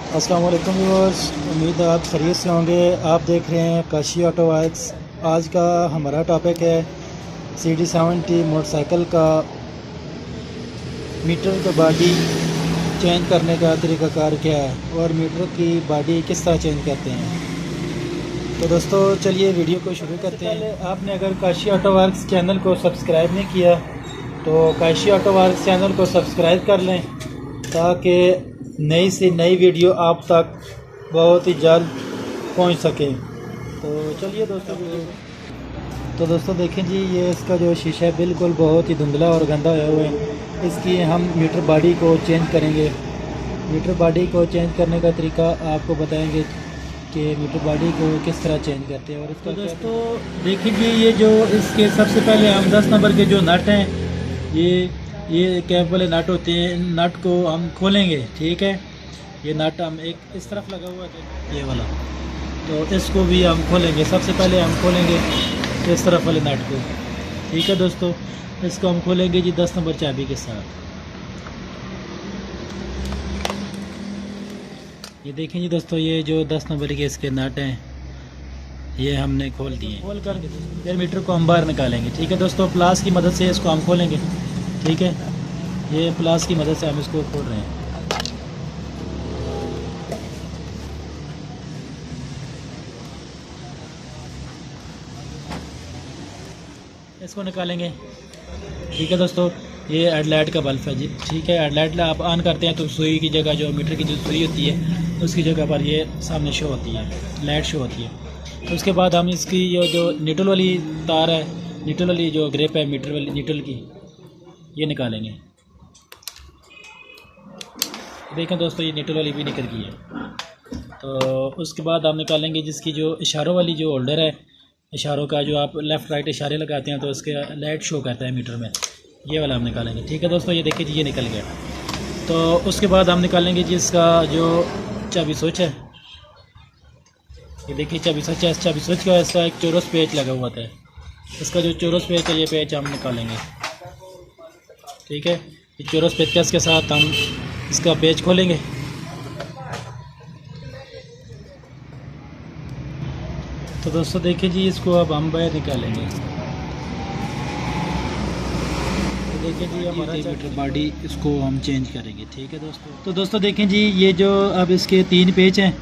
अस्सलाम वालेकुम व्यूअर्स, उम्मीद है आप खैरियत से होंगे। आप देख रहे हैं काशी ऑटो वर्क्स। आज का हमारा टॉपिक है CD70 मोटरसाइकिल का मीटर का बॉडी चेंज करने का तरीक़ाकार क्या है और मीटर की बॉडी किस तरह चेंज करते हैं। तो दोस्तों चलिए वीडियो को शुरू करते हैं। आपने अगर काशी ऑटो वर्क्स चैनल को सब्सक्राइब नहीं किया तो काशी ऑटो वर्क्स चैनल को सब्सक्राइब कर लें ताकि नई से नई वीडियो आप तक बहुत ही जल्द पहुंच सके। तो चलिए दोस्तों देखें जी, ये इसका जो शीशा है बिल्कुल बहुत ही धुंधला और गंदा हुआ है। इसकी हम मीटर बॉडी को चेंज करेंगे। मीटर बॉडी को चेंज करने का तरीका आपको बताएंगे कि मीटर बॉडी को किस तरह चेंज करते हैं। और इसका दोस्तों देखिए जी, ये जो इसके सबसे पहले हम 10 नंबर के जो नट हैं, ये कैप वाले नट होते हैं। इन नट को हम खोलेंगे, ठीक है। ये नट हम एक इस तरफ लगा हुआ है, ये वाला, तो इसको भी हम खोलेंगे। सबसे पहले हम खोलेंगे इस तरफ वाले नट को, ठीक है दोस्तों। इसको हम खोलेंगे जी 10 नंबर चाबी के साथ। ये देखें जी दोस्तों, ये जो 10 नंबर के इसके नट हैं ये हमने खोल दिए। खोल कर फिर मीटर को हम बाहर निकालेंगे, ठीक है दोस्तों। प्लास की मदद से इसको हम खोलेंगे, ठीक है। ये प्लास की मदद से हम इसको खोल रहे हैं। इसको निकालेंगे, ठीक है दोस्तों। ये हेडलाइट का बल्ब है जी, ठीक है। हेडलाइट आप ऑन करते हैं तो सुई की जगह, जो मीटर की जो सुई होती है उसकी जगह पर ये सामने शो होती है, लाइट शो होती है। तो उसके बाद हम इसकी ये जो निटल वाली तार है, निटल वाली जो ग्रिप है मीटर वाली निटल की, ये निकालेंगे। देखें दोस्तों, ये निटल वाली भी निकल गई है। तो उसके बाद हम निकालेंगे जिसकी जो इशारों वाली जो होल्डर है, इशारों का जो आप लेफ़्ट राइट इशारे लगाते हैं तो उसके लाइट शो करता है मीटर में, ये वाला हम निकालेंगे, ठीक है दोस्तों। ये देखिए जी, ये निकल गया। तो उसके बाद हम निकालेंगे जी इसका जो चाबी स्विच है। ये देखिए चाबी स्विच है। इस चाबी स्विच का इसका एक चौरस पेच लगा हुआ था। इसका जो चौरस पेच है, ये पेच हम निकालेंगे, ठीक है। ये चौरस पेच के साथ हम इसका पेच खोलेंगे। तो दोस्तों देखिए जी, इसको अब हम बाहर निकालेंगे। तो देखिए जी, हमारा मीटर बॉडी इसको हम चेंज करेंगे, ठीक है दोस्तों। तो दोस्तों देखें जी, ये जो अब इसके 3 पेच हैं,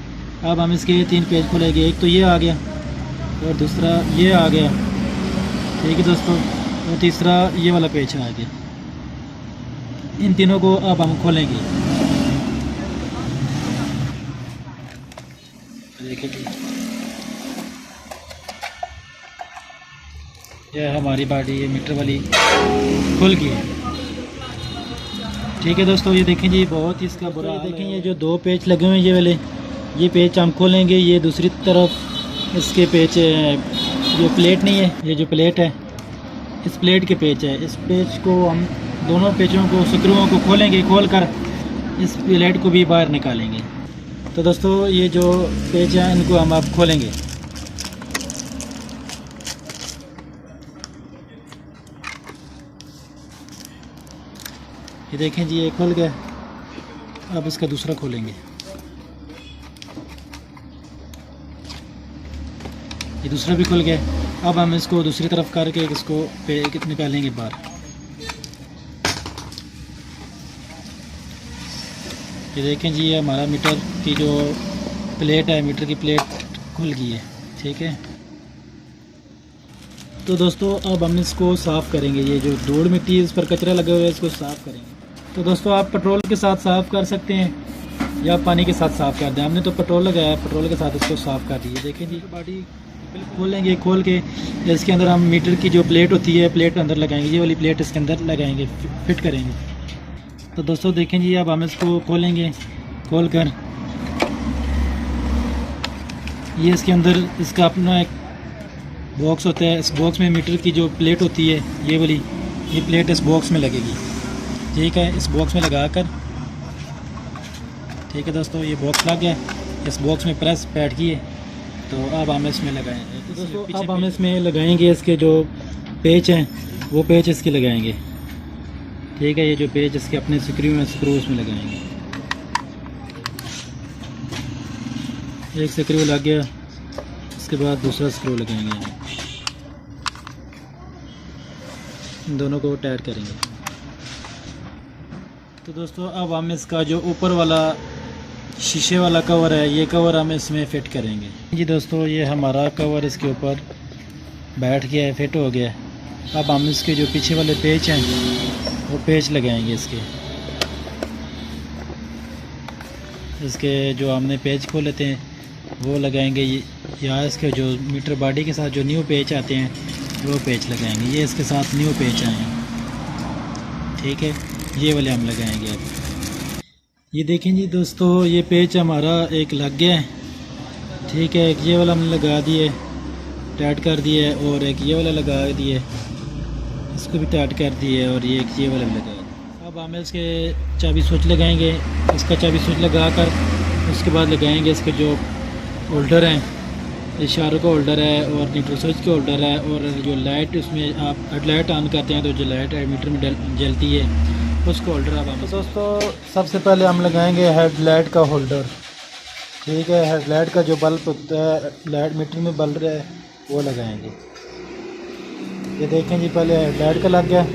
अब हम इसके 3 पेच खोलेंगे। एक तो ये आ गया और दूसरा ये आ गया, ठीक है दोस्तों। और तीसरा ये वाला पेच आ गया। इन तीनों को अब हम खोलेंगे, देखिए जी, यह हमारी बॉडी ये मीटर वाली खुल गई है, ठीक है दोस्तों। ये देखें जी, बहुत ही इसका बुरा हाल है। देखें ये जो 2 पेच लगे हुए हैं, ये वाले, ये पेच हम खोलेंगे। ये दूसरी तरफ इसके पेच, जो प्लेट नहीं है, ये जो प्लेट है इस प्लेट के पेच है। इस पेच को हम दोनों पेचों को, स्क्रूओं को खोलेंगे। खोल कर इस प्लेट को भी बाहर निकालेंगे। तो दोस्तों ये जो पेच हैं इनको हम अब खोलेंगे। ये देखें जी, ये खुल गया। अब इसका दूसरा खोलेंगे। ये दूसरा भी खुल गया। अब हम इसको दूसरी तरफ करके इसको निकालेंगे बाहर। ये देखें जी, ये हमारा मीटर की जो प्लेट है, मीटर की प्लेट खुल गई है, ठीक है। तो दोस्तों अब हम इसको साफ़ करेंगे। ये जो धूल मिट्टी इस पर कचरा लगा हुआ है, इसको साफ़ करेंगे। तो दोस्तों आप पेट्रोल के साथ साफ़ कर सकते हैं या पानी के साथ साफ़ कर दें। हमने तो पेट्रोल लगाया, पेट्रोल के साथ इसको साफ़ कर दिए। देखें जी, बॉडी खोलेंगे। खोल के इसके अंदर हम मीटर की जो प्लेट होती है, प्लेट अंदर लगाएंगे। ये वाली प्लेट इसके अंदर लगाएंगे, फिट करेंगे। तो दोस्तों देखें जी, अब हम इसको खोलेंगे। खोल कर ये इसके अंदर इसका अपना एक बॉक्स होता है। इस बॉक्स में मीटर की जो प्लेट होती है, ये वाली, ये प्लेट इस बॉक्स में लगेगी, ठीक है। इस बॉक्स में लगा कर, ठीक है दोस्तों, ये बॉक्स लग गया। इस बॉक्स में प्रेस बैठ गई है। तो अब हम इसमें लगाएंगे। तो दोस्तों अब हम इसमें लगाएंगे इसके जो पेच हैं, वो पेच इसके लगाएंगे, ठीक है। ये जो पेच इसके अपने स्क्रू में, स्क्रू उसमें लगाएंगे। एक स्क्रू लग गया, उसके बाद दूसरा स्क्रू लगाएंगे, इन दोनों को टाइट करेंगे। तो दोस्तों अब हम इसका जो ऊपर वाला शीशे वाला कवर है, ये कवर हम इसमें फ़िट करेंगे। जी दोस्तों, ये हमारा कवर इसके ऊपर बैठ गया है, फिट हो गया है। अब हम इसके जो पीछे वाले पेच हैं वो पेच लगाएंगे इसके जो हमने पेच खोले थे वो लगाएंगे, या इसके जो मीटर बॉडी के साथ जो न्यू पेच आते हैं वो पेच लगाएंगे। ये इसके साथ न्यू पेच आए हैं, ठीक है, ये वाले हम लगाएंगे। अब ये देखें जी दोस्तों, ये पेच हमारा एक लग गया है, ठीक है। एक ये वाला हमने लगा दिए, टाइट कर दिए, और एक ये वाला लगा दिए, इसको भी टाइट कर दिए, और ये एक ये वाला भी लगा दिए। अब हम इसके चाबी स्विच लगाएंगे, इसका चाबी स्विच लगा कर उसके बाद लगाएंगे इसके जो होल्डर हैं, इशारों का होल्डर है और न्यूट्रल स्विच का होल्डर है, और जो लाइट उसमें आप हेडलाइट ऑन करते हैं तो जो लाइट मीटर में जलती है उसको होल्डर अब हम। तो दोस्तों सबसे पहले हम लगाएंगे हेडलाइट का होल्डर, ठीक है। हेडलाइट का जो बल्ब होता है, लाइट मीटर में बल्ब रहा है, वो लगाएंगे। ये देखें जी, पहले हेडलाइट का लग गया,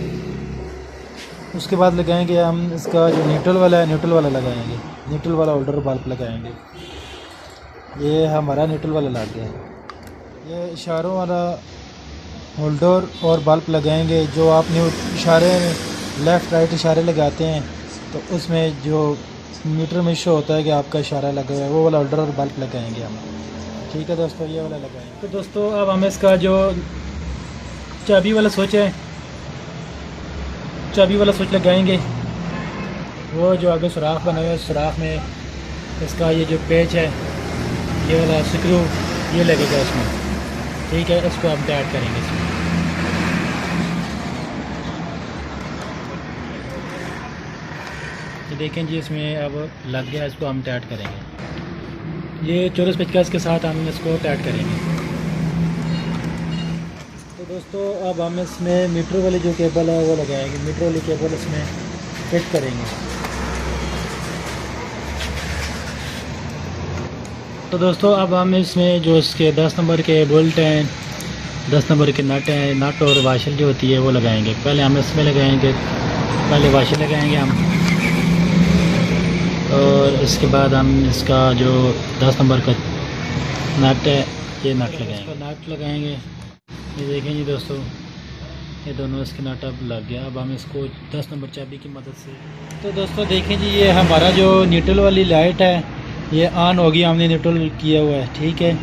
उसके बाद लगाएंगे हम इसका जो न्यूट्रल वाला है, न्यूट्रल वाला लगाएंगे, न्यूट्रल वाला होल्डर बल्ब लगाएंगे। ये हमारा न्यूट्रल वाला लग गया है। ये इशारों वाला होल्डर और बल्ब लगाएंगे। जो आप इशारे लेफ़्ट राइट इशारे लगाते हैं तो उसमें जो मीटर में शो होता है कि आपका इशारा लगा हुआ है, वो वाला होल्डर और बल्ब लगाएंगे हम, ठीक है दोस्तों, ये वाला लगाएंगे। तो दोस्तों अब हम इसका जो चाबी वाला स्विच है, चाबी वाला स्विच लगाएंगे। वो जो आगे सुराख बना हुआ है, सुराख में इसका ये जो पेच है, ये वाला स्क्रू ये लगेगा इसमें, ठीक है। इसको हम टाइट करेंगे इसमें। ये देखें जी, इसमें अब लग गया, इसको हम टाइट करेंगे। ये 24 पेचकस के साथ हम इसको टाइट करेंगे। तो दोस्तों अब हम इसमें मीटर वाली जो केबल है वो लगाएंगे, मीटर वाली केबल इसमें फिट करेंगे। तो दोस्तों अब हम इसमें जो इसके 10 नंबर के बोल्ट हैं, 10 नंबर के नट हैं, नट और वाशर जो होती है वो लगाएंगे। पहले हम इसमें लगाएंगे, पहले वाशर लगाएंगे हम, और इसके बाद हम इसका जो 10 नंबर का नट है ये नट लगाएंगे, नट लगाएंगे। ये देखें जी दोस्तों, ये दोनों इसके नट अब लग गया। अब हम इसको 10 नंबर चाबी की मदद से। तो दोस्तों देखें जी, ये हमारा जो न्यूट्रल वाली लाइट है ये ऑन होगी, हमने न्यूट्रल किया हुआ है, ठीक है।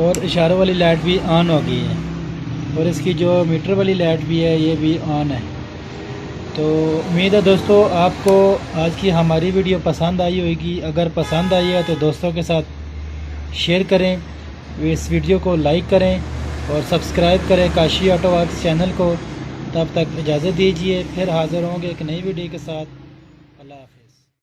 और इशारों वाली लाइट भी ऑन हो गई है, और इसकी जो मीटर वाली लाइट भी है ये भी ऑन है। तो उम्मीद है दोस्तों आपको आज की हमारी वीडियो पसंद आई होगी। अगर पसंद आई है तो दोस्तों के साथ शेयर करें, इस वीडियो को लाइक करें और सब्सक्राइब करें काशी ऑटो वर्क्स चैनल को। तब तक इजाज़त दीजिए, फिर हाज़िर होंगे एक नई वीडियो के साथ।